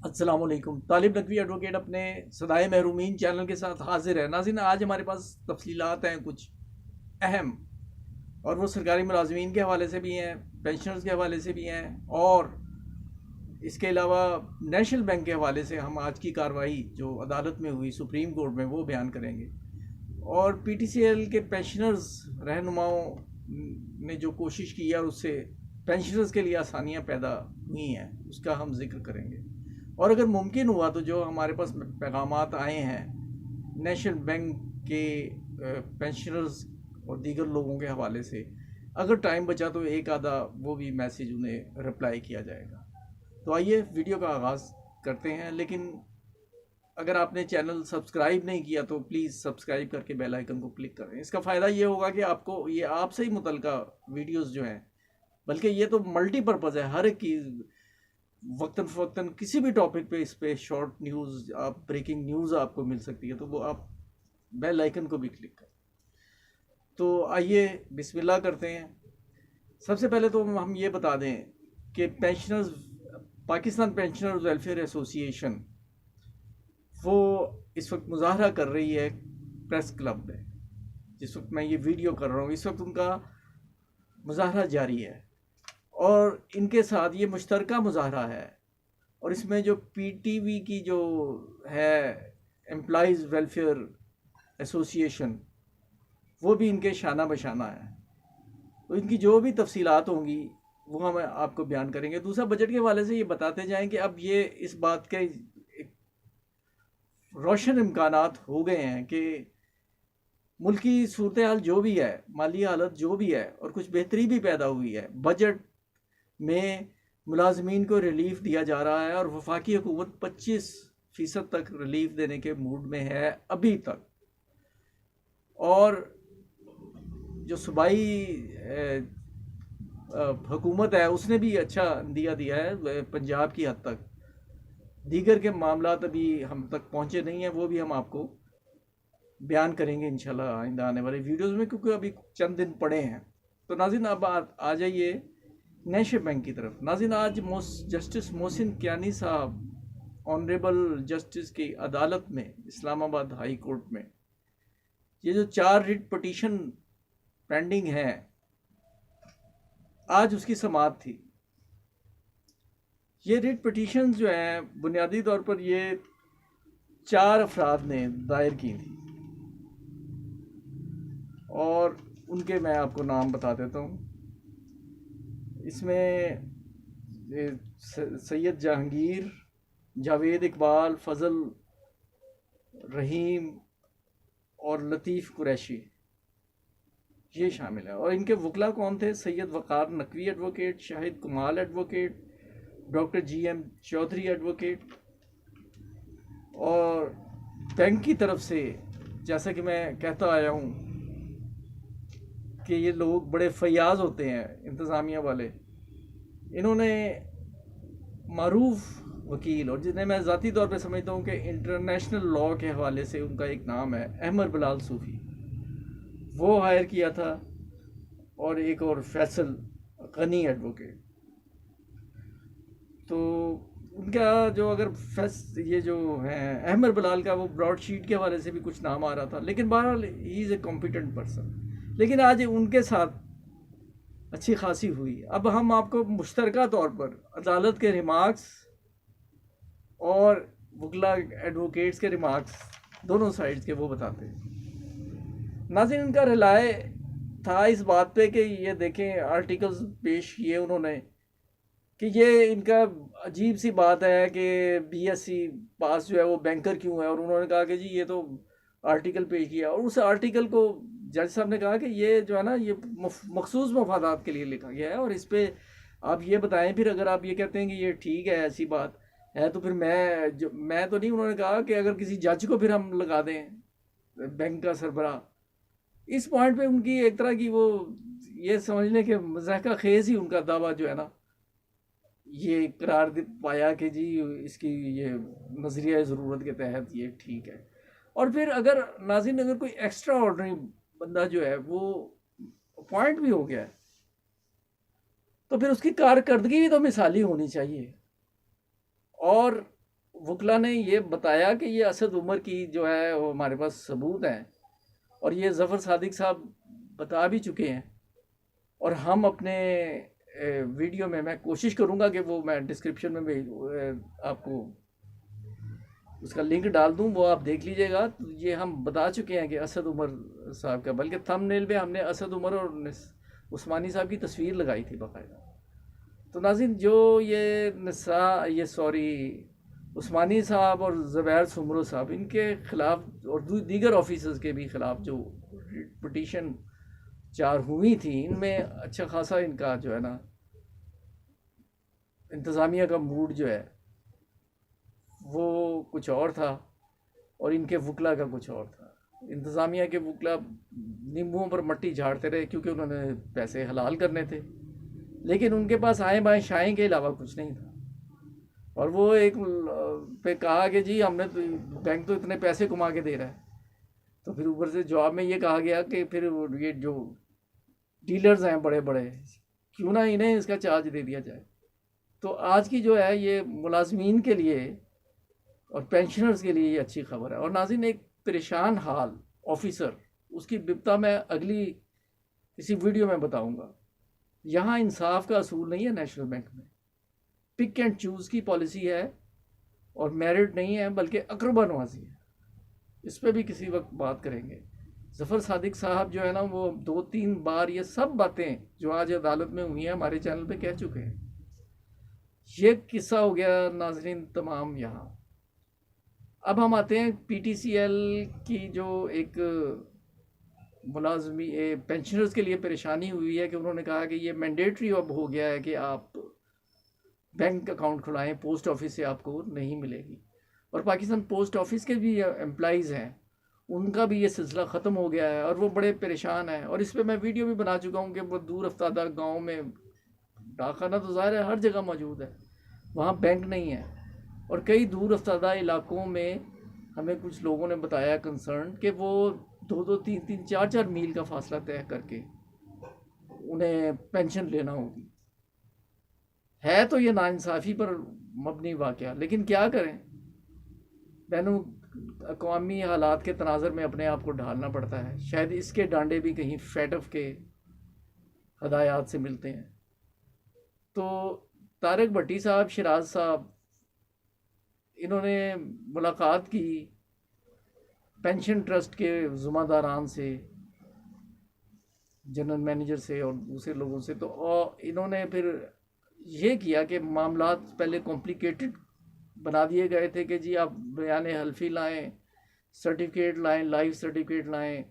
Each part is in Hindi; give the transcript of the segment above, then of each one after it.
अस्सलाम वालेकुम। तालिब नकवी एडवोकेट अपने सदाए महरूमीन चैनल के साथ हाजिर है। नाज़रीन, आज हमारे पास तफसीलात हैं कुछ अहम, और वो सरकारी मुलाजमीन के हवाले से भी हैं, पेंशनर्स के हवाले से भी हैं, और इसके अलावा नेशनल बैंक के हवाले से हम आज की कार्रवाई जो अदालत में हुई सुप्रीम कोर्ट में वो बयान करेंगे। और पीटीसीएल के पेंशनर्स रहनुमाओं ने जो कोशिश की है और उससे पेंशनर्स के लिए आसानियाँ पैदा हुई हैं उसका हम जिक्र करेंगे। और अगर मुमकिन हुआ तो जो हमारे पास पैगामात आए हैं नेशनल बैंक के पेंशनर्स और दीगर लोगों के हवाले से, अगर टाइम बचा तो एक आधा वो भी मैसेज उन्हें रिप्लाई किया जाएगा। तो आइए वीडियो का आगाज़ करते हैं। लेकिन अगर आपने चैनल सब्सक्राइब नहीं किया तो प्लीज़ सब्सक्राइब करके बेल आइकन को क्लिक करें। इसका फ़ायदा ये होगा कि आपको ये आपसे ही मुतल्लिका वीडियोस जो हैं, बल्कि ये तो मल्टीपर्पज़ है, हर एक की वक्तन फ़वक्तन किसी भी टॉपिक पे इस पे शॉर्ट न्यूज़, आप ब्रेकिंग न्यूज़ आपको मिल सकती है, तो वो आप बेल आइकन को भी क्लिक करें। तो आइए बिस्मिल्लाह करते हैं। सबसे पहले तो हम ये बता दें कि pensioners, Pakistan pensioners welfare association वो इस वक्त मुजाहरा कर रही है प्रेस क्लब में। जिस वक्त मैं ये वीडियो कर रहा हूँ इस वक्त उनका मुजाहरा जारी है, और इनके साथ ये मुश्तरका मुजाहरा है। और इसमें जो पीटीवी की जो है एम्प्लॉइज़ वेलफेयर एसोसिएशन, वो भी इनके शाना बशाना है। तो इनकी जो भी तफसीलात होंगी वो हम आपको बयान करेंगे। दूसरा, बजट के हवाले से ये बताते जाएं कि अब ये इस बात के रोशन इम्कानात हो गए हैं कि मुल्क की सूरत हाल जो भी है, माली हालत जो भी है, और कुछ बेहतरी भी पैदा हुई है। बजट में मुलाजमीन को रिलीफ दिया जा रहा है और वफाकी हुकूमत 25% तक रिलीफ देने के मूड में है अभी तक। और जो सूबाई हुकूमत है उसने भी अच्छा दिया है पंजाब की हद तक। दीगर के मामला अभी हम तक पहुँचे नहीं हैं, वो भी हम आपको बयान करेंगे इंशाल्लाह आइंदा आने वाले वीडियोस में, क्योंकि अभी चंद दिन पड़े हैं। तो नाज़रीन, अब आ जाइए नेशनल बैंक की तरफ। नाज़रीन, आज जस्टिस मोहसिन कियानी साहब ऑनरेबल जस्टिस की अदालत में, इस्लामाबाद हाई कोर्ट में, ये जो 4 रिट पटिशन पेंडिंग है, आज उसकी समाअत थी। ये रिट पटिशन जो हैं बुनियादी तौर पर ये 4 अफराद ने दायर की थी, और उनके मैं आपको नाम बता देता हूँ। इसमें सैयद जहांगीर, जावेद इकबाल, फजल रहीम और लतीफ़ कुरैशी ये शामिल है। और इनके वकला कौन थे? Syed Waqar Naqvi advocate, Shahid Kamal advocate, doctor GM Chaudhary advocate. और बैंक की तरफ से, जैसा कि मैं कहता आया हूँ कि ये लोग बड़े फयाज होते हैं इंतज़ामिया वाले, इन्होंने मारूफ वकील, और जिन्हें मैं ज़ाती तौर पे समझता हूँ कि इंटरनेशनल लॉ के हवाले से उनका एक नाम है अहमद बिलाल सूफ़ी, वो हायर किया था। और एक और फैसल गनी एडवोकेट। तो उनका जो अगर ये जो है अहमद बिलाल का, वो ब्रॉडशीट के हवाले से भी कुछ नाम आ रहा था, लेकिन बहरहाल he is a competent person. लेकिन आज उनके साथ अच्छी खासी हुई। अब हम आपको मुश्तरका तौर पर अदालत के रिमार्क्स और वकला एडवोकेट्स के रिमार्क्स, दोनों साइड्स के, वो बताते हैं। नाज़रीन, इनका रिलाय था इस बात पे कि ये देखें, आर्टिकल्स पेश किए उन्होंने कि ये इनका अजीब सी बात है कि BSc पास जो है वो बैंकर क्यों है। और उन्होंने कहा कि जी ये तो आर्टिकल पेश किया, और उस आर्टिकल को जज साहब ने कहा कि ये जो है ना, ये मखसूस मफादात के लिए लिखा गया है, और इस पर आप ये बताएं। फिर अगर आप ये कहते हैं कि ये ठीक है, ऐसी बात है, तो फिर मैं तो नहीं, उन्होंने कहा कि अगर किसी जज को फिर हम लगा दें बैंक का सरबराह। इस पॉइंट पे उनकी एक तरह की वो ये समझ लें कि मज़ाक़ खेज़ ही उनका दावा जो है ना, ये करार पाया कि जी इसकी ये नज़रिया ज़रूरत के तहत ये ठीक है। और फिर अगर नाज़रीन, अगर कोई एक्स्ट्रा ऑर्डनरी बंदा जो है वो अपॉइंट भी हो गया है, तो फिर उसकी कारकर्दगी भी तो मिसाली होनी चाहिए। और वकला ने ये बताया कि ये असद उमर की जो है वो हमारे पास सबूत हैं, और ये ज़फ़र सादिक साहब बता भी चुके हैं। और हम अपने वीडियो में, मैं कोशिश करूंगा कि वो मैं डिस्क्रिप्शन में भी आपको उसका लिंक डाल दूं, वो आप देख लीजिएगा। तो ये हम बता चुके हैं कि असद उमर साहब का, बल्कि थंबनेल में हमने असद उमर और उस्मानी साहब की तस्वीर लगाई थी बाकायदा। तो नाज़रीन, जो ये सॉरी उस्मानी साहब और ज़ुबैर सुमरो साहब, इनके ख़िलाफ़ और दीगर ऑफिसर्स के भी ख़िलाफ़ जो पिटीशन 4 हुई थी, इनमें अच्छा खासा इनका जो है ना इंतज़ामिया का मूड जो है वो कुछ और था, और इनके वकला का कुछ और था। इंतज़ामिया के वकला नींबुओं पर मट्टी झाड़ते रहे क्योंकि उन्होंने पैसे हलाल करने थे, लेकिन उनके पास आए बाएँ शाएँ के अलावा कुछ नहीं था। और वो एक पे कहा कि जी हमने तो, बैंक तो इतने पैसे कमा के दे रहा है। तो फिर ऊपर से जवाब में ये कहा गया कि फिर ये जो डीलर्स हैं बड़े बड़े, क्यों ना इन्हें इसका चार्ज दे दिया जाए। तो आज की जो है ये मुलाजमीन के लिए और पेंशनर्स के लिए ये अच्छी खबर है। और नाज़रीन, एक परेशान हाल ऑफिसर, उसकी बिपता मैं अगली किसी वीडियो में बताऊंगा। यहाँ इंसाफ का असूल नहीं है नेशनल बैंक में, पिक एंड चूज़ की पॉलिसी है, और मेरिट नहीं है बल्कि अकरबा नवाजी है। इस पर भी किसी वक्त बात करेंगे। ज़फ़र सादिक साहब जो है ना, वो 2-3 बार ये सब बातें जो आज अदालत में हुई हैं हमारे चैनल पे कह चुके हैं। ये किस्सा हो गया नाजरीन तमाम। यहाँ अब हम आते हैं PTCL की जो एक मुलाजमी पेंशनर्स के लिए परेशानी हुई है कि उन्होंने कहा कि ये मैंडेटरी अब हो गया है कि आप बैंक अकाउंट खुलाएं, पोस्ट ऑफिस से आपको नहीं मिलेगी। और पाकिस्तान पोस्ट ऑफिस के भी एम्प्लॉइज़ हैं, उनका भी ये सिलसिला ख़त्म हो गया है और वो बड़े परेशान हैं। और इस पर मैं वीडियो भी बना चुका हूँ कि वो दूर अफ्तादा गाँव में डाकखाना तो ज़ाहिर है हर जगह मौजूद है, वहाँ बैंक नहीं है। और कई दूर अफ्तादा इलाकों में हमें कुछ लोगों ने बताया कंसर्न कि वो 2-2, 3-3, 4-4 मील का फासला तय करके उन्हें पेंशन लेना होगी। है तो ये नाइंसाफ़ी पर मबनी वाक़या, लेकिन क्या करें, बैनुल अक़वामी हालात के तनाज़र में अपने आप को ढालना पड़ता है। शायद इसके डांडे भी कहीं फेटफ के हदायत से मिलते हैं। तो तारिक भट्टी साहब, शिराज साहब, इन्होंने मुलाकात की पेंशन ट्रस्ट के ज़िम्मेदारान से, जनरल मैनेजर से और दूसरे लोगों से। तो और इन्होंने फिर ये किया कि मामला पहले कॉम्प्लिकेटेड बना दिए गए थे कि जी आप बयान हल्फी लाएं, सर्टिफिकेट लाएं, लाइफ सर्टिफिकेट लाएं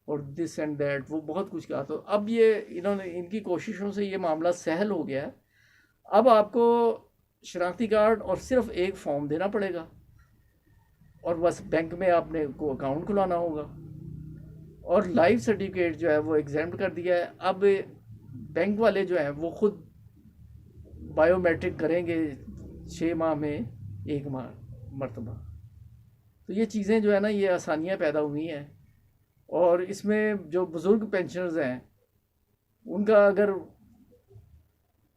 और दिस एंड दैट, वो बहुत कुछ कहा। तो अब ये इन्होंने, इनकी कोशिशों से ये मामला सहल हो गया है। अब आपको शनाख्ती कार्ड और सिर्फ एक फॉर्म देना पड़ेगा और बस बैंक में आपने को अकाउंट खुलाना होगा। और लाइफ सर्टिफिकेट जो है वो एग्जाम्प्ट कर दिया है। अब बैंक वाले जो हैं वो खुद बायोमेट्रिक करेंगे 6 माह में 1 मरतबा। तो ये चीज़ें जो है ना, ये आसानियाँ पैदा हुई हैं। और इसमें जो बुज़ुर्ग पेंशनर्स हैं उनका अगर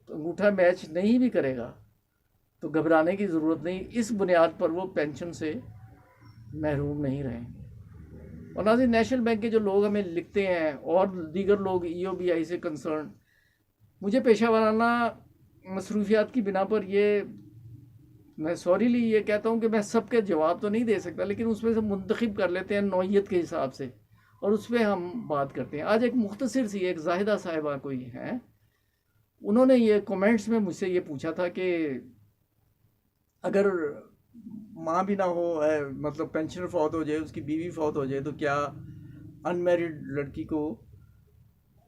अंगूठा मैच नहीं भी करेगा तो घबराने की ज़रूरत नहीं, इस बुनियाद पर वो पेंशन से महरूम नहीं रहेंगे। और नाज़रीन, नेशनल बैंक के जो लोग हमें लिखते हैं और दीगर लोग EOBI से कंसर्न, मुझे पेशा वाराना मसरूफियात की बिना पर ये मैं सॉरीली ये कहता हूँ कि मैं सबके जवाब तो नहीं दे सकता, लेकिन उसमें से मुंतखब कर लेते हैं नौइयत के हिसाब से और उस पर हम बात करते हैं। आज एक मुख्तसर सी एक जाहिदा साहिबा कोई हैं, उन्होंने ये कमेंट्स में मुझसे ये पूछा था कि अगर माँ भी ना हो, मतलब पेंशनर फौत हो जाए, उसकी बीवी फौत हो जाए, तो क्या अनमैरिड लड़की को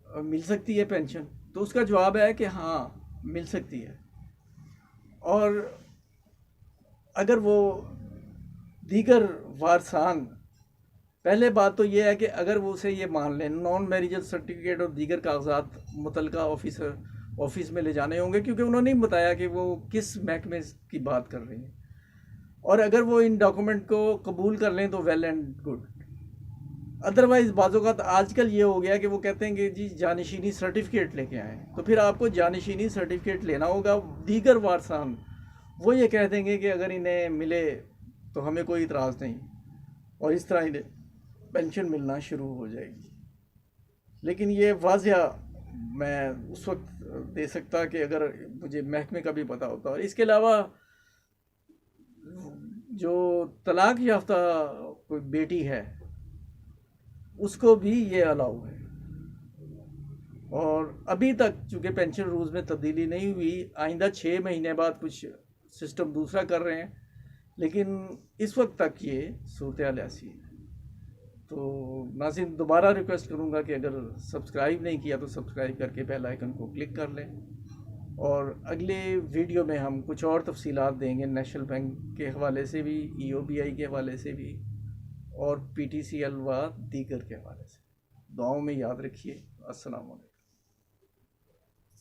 मिल सकती है पेंशन? तो उसका जवाब है कि हाँ, मिल सकती है। और अगर वो दीगर वारसान, पहले बात तो ये है कि अगर वो उसे ये मान लें, नॉन मैरिजल सर्टिफिकेट और दीगर कागजात मुतलका ऑफिस में ले जाने होंगे, क्योंकि उन्होंने नहीं बताया कि वो किस महकमे की बात कर रही हैं। और अगर वो इन डॉक्यूमेंट को कबूल कर लें तो वेल एंड गुड। अदरवाइज़ बाज़ों का आजकल ये हो गया कि वो कहते हैं कि जी जानशीनी सर्टिफिकेट लेके आएँ, तो फिर आपको जानशीनी सर्टिफिकेट लेना होगा। दीगर वारसान वो ये कह देंगे कि अगर इन्हें मिले तो हमें कोई इतराज़ नहीं, और इस तरह इन्हें पेंशन मिलना शुरू हो जाएगी। लेकिन ये वाज़या मैं उस वक्त दे सकता कि अगर मुझे महकमे का भी पता होता। और इसके अलावा जो तलाक याफ्ता कोई बेटी है उसको भी ये अलाउ है। और अभी तक चूँकि पेंशन रूल्स में तब्दीली नहीं हुई, आइंदा 6 महीने बाद कुछ सिस्टम दूसरा कर रहे हैं, लेकिन इस वक्त तक ये सूरत हाल ऐसी है। तो नाज़रीन दोबारा रिक्वेस्ट करूँगा कि अगर सब्सक्राइब नहीं किया तो सब्सक्राइब करके बेल आइकन को क्लिक कर लें। और अगले वीडियो में हम कुछ और तफसीलात देंगे नेशनल बैंक के हवाले से भी, EOBI के हवाले से भी, और PTCL व दीगर के हवाले से। दुआओं में याद रखिए। अस्सलाम वालेकुम।